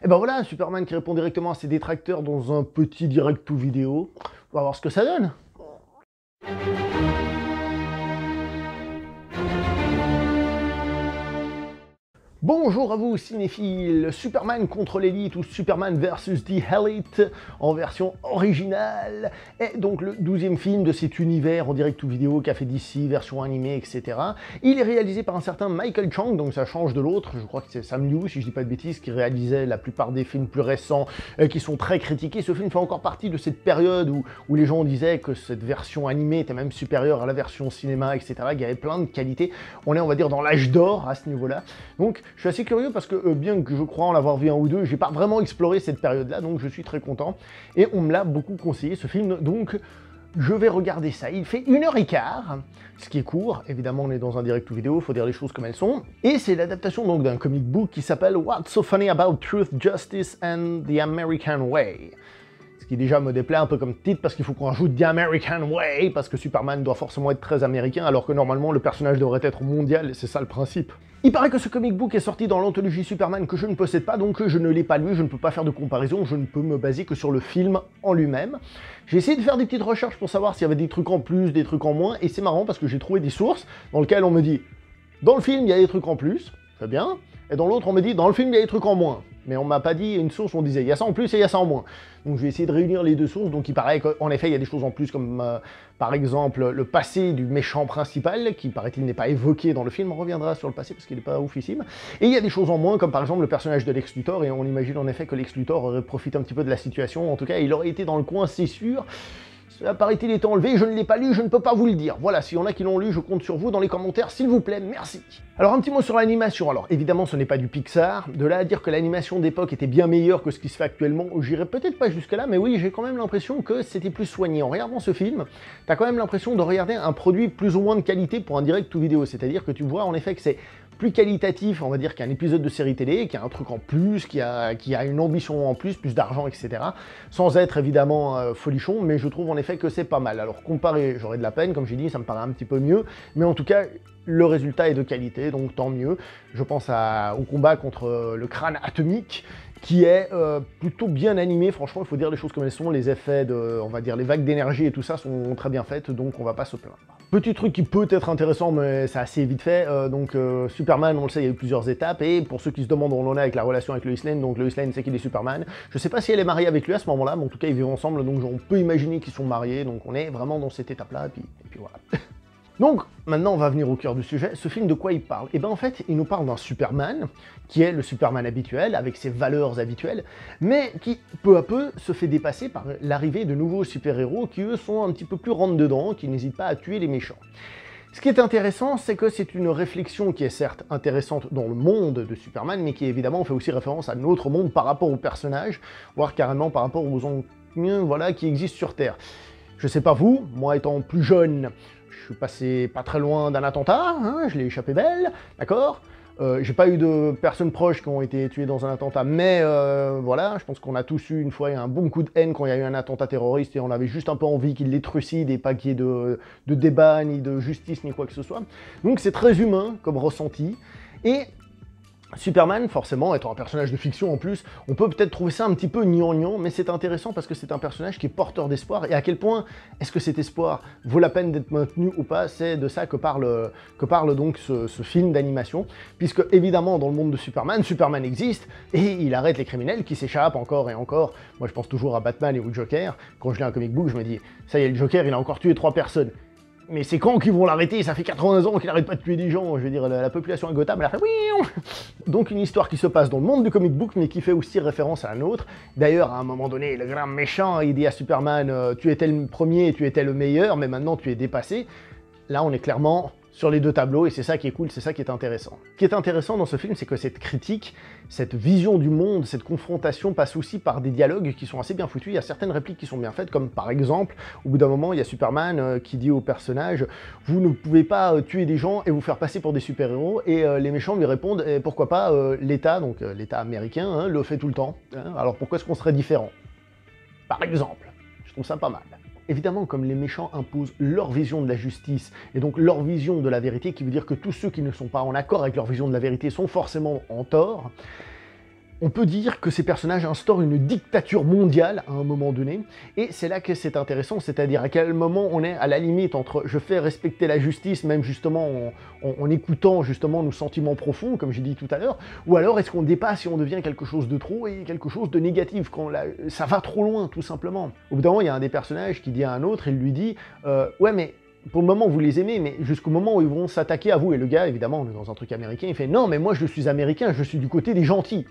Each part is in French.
Et ben voilà, Superman qui répond directement à ses détracteurs dans un petit direct ou vidéo. On va voir ce que ça donne. Bonjour à vous cinéphiles, Superman contre l'élite ou Superman versus the Elite en version originale est donc le 12e film de cet univers en direct ou vidéo qu'a fait DC, version animée, etc. Il est réalisé par un certain Michael Chang, donc ça change de l'autre, je crois que c'est Sam Liu, si je dis pas de bêtises, qui réalisait la plupart des films plus récents qui sont très critiqués. Ce film fait encore partie de cette période où les gens disaient que cette version animée était même supérieure à la version cinéma, etc. Il y avait plein de qualités. On est, on va dire, dans l'âge d'or à ce niveau-là. Donc je suis assez curieux parce que bien que je crois en avoir vu un ou deux, j'ai pas vraiment exploré cette période-là, donc je suis très content. Et on me l'a beaucoup conseillé ce film, donc je vais regarder ça. Il fait 1h15, ce qui est court. Évidemment, on est dans un direct ou vidéo, il faut dire les choses comme elles sont. Et c'est l'adaptation donc d'un comic book qui s'appelle What's So Funny About Truth, Justice and the American Way. Ce qui déjà me déplaît un peu comme titre parce qu'il faut qu'on rajoute The American Way, parce que Superman doit forcément être très américain, alors que normalement le personnage devrait être mondial, et c'est ça le principe. Il paraît que ce comic book est sorti dans l'anthologie Superman que je ne possède pas, donc je ne l'ai pas lu, je ne peux pas faire de comparaison, je ne peux me baser que sur le film en lui-même. J'ai essayé de faire des petites recherches pour savoir s'il y avait des trucs en plus, des trucs en moins, et c'est marrant parce que j'ai trouvé des sources dans lesquelles on me dit « Dans le film, il y a des trucs en plus, c'est bien », et dans l'autre, on me dit « Dans le film, il y a des trucs en moins ». Mais on m'a pas dit une source où on disait il y a ça en plus et il y a ça en moins. Donc je vais essayer de réunir les deux sources. Donc il paraît qu'en effet il y a des choses en plus comme par exemple le passé du méchant principal qui paraît-il n'est pas évoqué dans le film. On reviendra sur le passé parce qu'il n'est pas oufissime. Et il y a des choses en moins comme par exemple le personnage de Lex Luthor et on imagine en effet que Lex Luthor aurait profité un petit peu de la situation. En tout cas il aurait été dans le coin, c'est sûr. Cela paraît-il est enlevé, je ne l'ai pas lu, je ne peux pas vous le dire. Voilà, s'il y en a qui l'ont lu, je compte sur vous dans les commentaires, s'il vous plaît, merci. Alors un petit mot sur l'animation. Alors évidemment ce n'est pas du Pixar, de là à dire que l'animation d'époque était bien meilleure que ce qui se fait actuellement, j'irai peut-être pas jusque là, mais oui, j'ai quand même l'impression que c'était plus soigné. En regardant ce film, t'as quand même l'impression de regarder un produit plus ou moins de qualité pour un direct ou vidéo, c'est-à-dire que tu vois en effet que c'est plus qualitatif, on va dire, qu'un épisode de série télé, qui a un truc en plus, qui a une ambition en plus d'argent, etc. Sans être évidemment folichon, mais je trouve en effet que c'est pas mal. Alors comparé, j'aurais de la peine, comme j'ai dit, ça me paraît un petit peu mieux, mais en tout cas, le résultat est de qualité, donc tant mieux. Je pense au combat contre le crâne atomique, qui est plutôt bien animé, franchement, il faut dire les choses comme elles sont, les effets on va dire, les vagues d'énergie et tout ça sont très bien faites, donc on va pas se plaindre. Petit truc qui peut être intéressant, mais c'est assez vite fait, Superman, on le sait, il y a eu plusieurs étapes, et pour ceux qui se demandent où on en est avec la relation avec Lois Lane, donc Lois Lane sait qu'il est Superman, je sais pas si elle est mariée avec lui à ce moment-là, mais en tout cas ils vivent ensemble, donc on peut imaginer qu'ils sont mariés, donc on est vraiment dans cette étape-là, et puis voilà. Donc, maintenant on va venir au cœur du sujet. Ce film, de quoi il parle? Eh bien en fait, il nous parle d'un Superman, qui est le Superman habituel, avec ses valeurs habituelles, mais qui, peu à peu, se fait dépasser par l'arrivée de nouveaux super-héros qui, eux, sont un petit peu plus rentre-dedans, qui n'hésitent pas à tuer les méchants. Ce qui est intéressant, c'est que c'est une réflexion qui est certes intéressante dans le monde de Superman, mais qui évidemment fait aussi référence à notre monde par rapport aux personnages, voire carrément par rapport aux enseignants, voilà, qui existent sur Terre. Je sais pas vous, moi étant plus jeune, je suis passé pas très loin d'un attentat, hein, je l'ai échappé belle, d'accord. J'ai pas eu de personnes proches qui ont été tuées dans un attentat, mais voilà, je pense qu'on a tous eu une fois un bon coup de haine quand il y a eu un attentat terroriste et on avait juste un peu envie qu'ils les trucident et pas qu'il y ait de débat, ni de justice, ni quoi que ce soit. Donc c'est très humain comme ressenti, et Superman, forcément, étant un personnage de fiction en plus, on peut peut-être trouver ça un petit peu gnangnan, mais c'est intéressant parce que c'est un personnage qui est porteur d'espoir, et à quel point est-ce que cet espoir vaut la peine d'être maintenu ou pas, c'est de ça que parle donc ce film d'animation, puisque évidemment dans le monde de Superman, Superman existe, et il arrête les criminels qui s'échappent encore et encore. Moi je pense toujours à Batman et au Joker, quand je lis un comic book je me dis, ça y est, le Joker il a encore tué 3 personnes. Mais c'est quand qu'ils vont l'arrêter? Ça fait 80 ans qu'il n'arrête pas de tuer des gens. Je veux dire, la population à Gotham, elle a fait oui. Donc une histoire qui se passe dans le monde du comic book, mais qui fait aussi référence à la nôtre. D'ailleurs, à un moment donné, le grand méchant, il dit à Superman, tu étais le premier, tu étais le meilleur, mais maintenant tu es dépassé. Là, on est clairement sur les deux tableaux, et c'est ça qui est cool, c'est ça qui est intéressant. Ce qui est intéressant dans ce film, c'est que cette critique, cette vision du monde, cette confrontation passe aussi par des dialogues qui sont assez bien foutus. Il y a certaines répliques qui sont bien faites, comme par exemple, au bout d'un moment, il y a Superman qui dit au personnage « Vous ne pouvez pas tuer des gens et vous faire passer pour des super-héros », et les méchants lui répondent « Pourquoi pas l'État, donc l'État américain, hein, le fait tout le temps, hein, alors pourquoi est-ce qu'on serait différent ?» Par exemple, je trouve ça pas mal. Évidemment, comme les méchants imposent leur vision de la justice, et donc leur vision de la vérité, qui veut dire que tous ceux qui ne sont pas en accord avec leur vision de la vérité sont forcément en tort, On peut dire que ces personnages instaurent une dictature mondiale à un moment donné, et c'est là que c'est intéressant, c'est-à-dire à quel moment on est à la limite entre je fais respecter la justice, même justement en écoutant justement nos sentiments profonds, comme j'ai dit tout à l'heure, ou alors est-ce qu'on dépasse et on devient quelque chose de trop et quelque chose de négatif, quand ça va trop loin, tout simplement. Au bout d'un moment, il y a un des personnages qui dit à un autre, il lui dit ouais mais pour le moment, vous les aimez, mais jusqu'au moment où ils vont s'attaquer à vous. Et le gars, évidemment, on est dans un truc américain, il fait « Non, mais moi, je suis américain, je suis du côté des gentils. »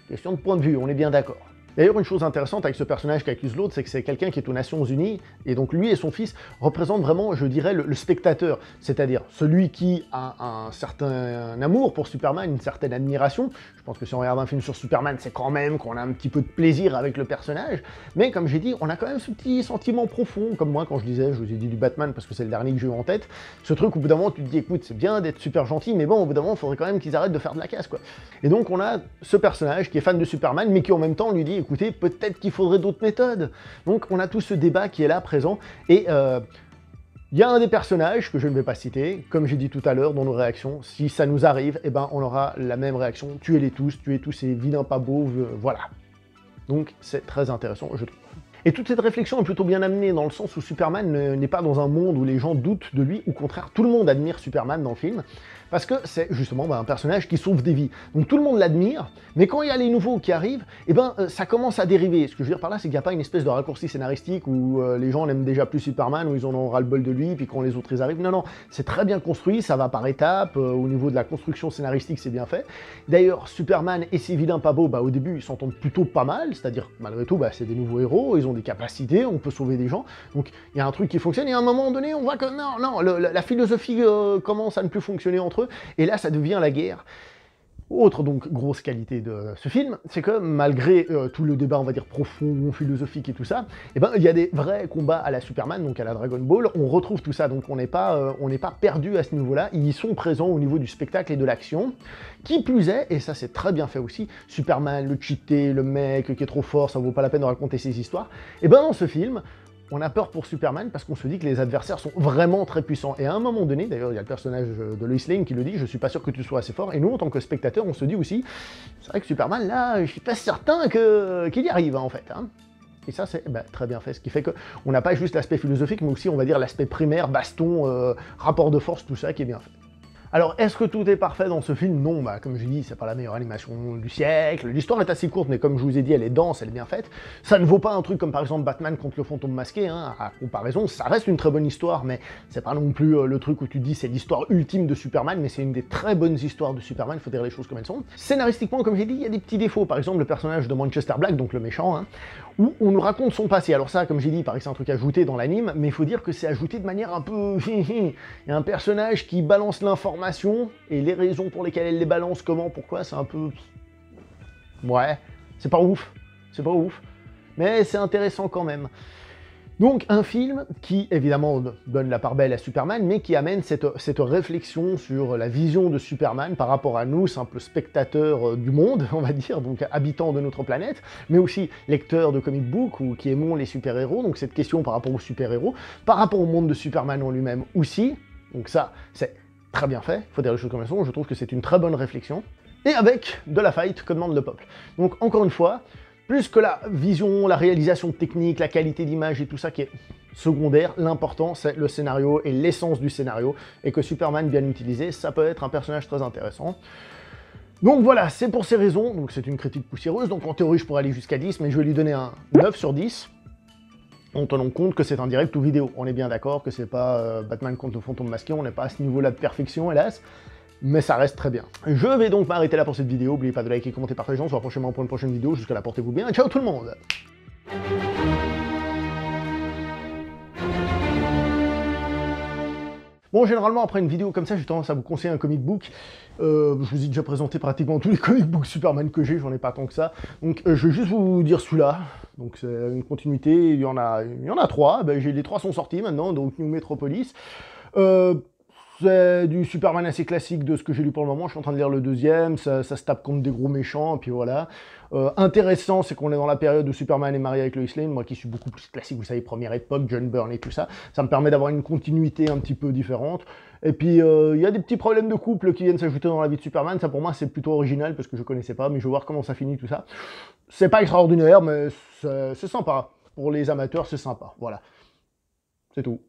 Question de point de vue, on est bien d'accord. D'ailleurs, une chose intéressante avec ce personnage qui accuse l'autre, c'est que c'est quelqu'un qui est aux Nations Unies, et donc lui et son fils représentent vraiment, je dirais, le spectateur, c'est-à-dire celui qui a un certain amour pour Superman, une certaine admiration. Je pense que si on regarde un film sur Superman, c'est quand même qu'on a un petit peu de plaisir avec le personnage, mais comme j'ai dit, on a quand même ce petit sentiment profond, comme moi quand je disais, je vous ai dit du Batman parce que c'est le dernier que j'ai eu en tête, ce truc au bout d'un moment, tu te dis, écoute, c'est bien d'être super gentil, mais bon, au bout d'un moment, il faudrait quand même qu'ils arrêtent de faire de la casse, quoi. Et donc on a ce personnage qui est fan de Superman, mais qui en même temps lui dit, écoutez, peut-être qu'il faudrait d'autres méthodes. Donc on a tout ce débat qui est là, présent, et il y a un des personnages, que je ne vais pas citer, comme j'ai dit tout à l'heure dans nos réactions, si ça nous arrive, eh ben on aura la même réaction, tuez tous ces vilains pas beaux, voilà. Donc c'est très intéressant, je trouve. Et toute cette réflexion est plutôt bien amenée dans le sens où Superman n'est pas dans un monde où les gens doutent de lui, au contraire, tout le monde admire Superman dans le film, parce que c'est justement un personnage qui sauve des vies. Donc tout le monde l'admire, mais quand il y a les nouveaux qui arrivent, eh ben, ça commence à dériver. Ce que je veux dire par là, c'est qu'il n'y a pas une espèce de raccourci scénaristique où les gens n'aiment déjà plus Superman, où ils en ont ras-le-bol de lui, puis quand les autres ils arrivent. Non, non, c'est très bien construit, ça va par étapes, au niveau de la construction scénaristique, c'est bien fait. D'ailleurs, Superman et ses vilains pas beaux, au début, ils s'entendent plutôt pas mal, c'est-à-dire, malgré tout, c'est des nouveaux héros, ils ont des capacités, on peut sauver des gens, donc il y a un truc qui fonctionne, et à un moment donné, on voit que non, la philosophie commence à ne plus fonctionner entre eux, et là, ça devient la guerre. Autre donc grosse qualité de ce film, c'est que malgré tout le débat, on va dire profond, philosophique et tout ça, eh ben il y a des vrais combats à la Superman, donc à la Dragon Ball, on retrouve tout ça, donc on n'est pas perdu à ce niveau-là, ils y sont présents au niveau du spectacle et de l'action. Qui plus est, et ça c'est très bien fait aussi, Superman, le cheaté, le mec qui est trop fort, ça vaut pas la peine de raconter ses histoires, et ben dans ce film, on a peur pour Superman parce qu'on se dit que les adversaires sont vraiment très puissants. Et à un moment donné, d'ailleurs, il y a le personnage de Lois Lane qui le dit, je suis pas sûr que tu sois assez fort. Et nous, en tant que spectateurs, on se dit aussi, c'est vrai que Superman, là, je suis pas certain qu'il y arrive, en fait. Hein. Et ça, c'est très bien fait, ce qui fait qu'on n'a pas juste l'aspect philosophique, mais aussi, on va dire, l'aspect primaire, baston, rapport de force, tout ça qui est bien fait. Alors, est-ce que tout est parfait dans ce film? Non, comme je dis, c'est pas la meilleure animation du siècle, l'histoire est assez courte, mais comme je vous ai dit, elle est dense, elle est bien faite. Ça ne vaut pas un truc comme par exemple Batman contre le fantôme masqué, hein, à comparaison, ça reste une très bonne histoire, mais c'est pas non plus le truc où tu te dis c'est l'histoire ultime de Superman, mais c'est une des très bonnes histoires de Superman, il faut dire les choses comme elles sont. Scénaristiquement, comme j'ai dit, il y a des petits défaux, par exemple le personnage de Manchester Black, donc le méchant, hein, où on nous raconte son passé. Alors ça, comme j'ai dit, il paraît que c'est un truc ajouté dans l'anime, mais il faut dire que c'est ajouté de manière un peu... Il y a un personnage qui balance l'information, et les raisons pour lesquelles elle les balance, comment, pourquoi, c'est un peu... Ouais, c'est pas ouf, mais c'est intéressant quand même. Donc un film qui, évidemment, donne la part belle à Superman, mais qui amène cette réflexion sur la vision de Superman par rapport à nous, simples spectateurs du monde, on va dire, donc habitants de notre planète, mais aussi lecteurs de comic book ou qui aimons les super-héros, donc cette question par rapport aux super-héros, par rapport au monde de Superman en lui-même aussi, donc ça, c'est très bien fait, faut dire les choses comme elles sont, je trouve que c'est une très bonne réflexion, et avec de la fight que demande le peuple. Donc encore une fois, plus que la vision, la réalisation technique, la qualité d'image et tout ça qui est secondaire, l'important c'est le scénario et l'essence du scénario, et que Superman bien utilisé, ça peut être un personnage très intéressant. Donc voilà, c'est pour ces raisons, donc c'est une critique poussiéreuse, donc en théorie je pourrais aller jusqu'à 10, mais je vais lui donner un 9 sur 10, en tenant compte que c'est un direct ou vidéo. On est bien d'accord que c'est pas Batman contre le fantôme masqué, on n'est pas à ce niveau-là de perfection, hélas, mais ça reste très bien. Je vais donc m'arrêter là pour cette vidéo, n'oubliez pas de liker, commenter, partager, on se voit prochainement pour une prochaine vidéo, jusqu'à là portez-vous bien, et ciao tout le monde. Bon, généralement, après une vidéo comme ça, j'ai tendance à vous conseiller un comic book. Je vous ai déjà présenté pratiquement tous les comic books Superman que j'ai, j'en ai pas tant que ça. Donc, je vais juste vous dire celui-là. Donc, c'est une continuité, il y en a 3. Les 3 sont sortis maintenant, donc New Metropolis. C'est du Superman assez classique de ce que j'ai lu pour le moment, je suis en train de lire le deuxième, ça se tape contre des gros méchants, et puis voilà. Intéressant, c'est qu'on est dans la période où Superman est marié avec Lois Lane, moi qui suis beaucoup plus classique, vous savez, première époque, John Byrne et tout ça, ça me permet d'avoir une continuité un petit peu différente. Et puis, il y a des petits problèmes de couple qui viennent s'ajouter dans la vie de Superman, ça pour moi c'est plutôt original, parce que je connaissais pas, mais je vais voir comment ça finit tout ça. C'est pas extraordinaire, mais c'est sympa. Pour les amateurs, c'est sympa, voilà. C'est tout.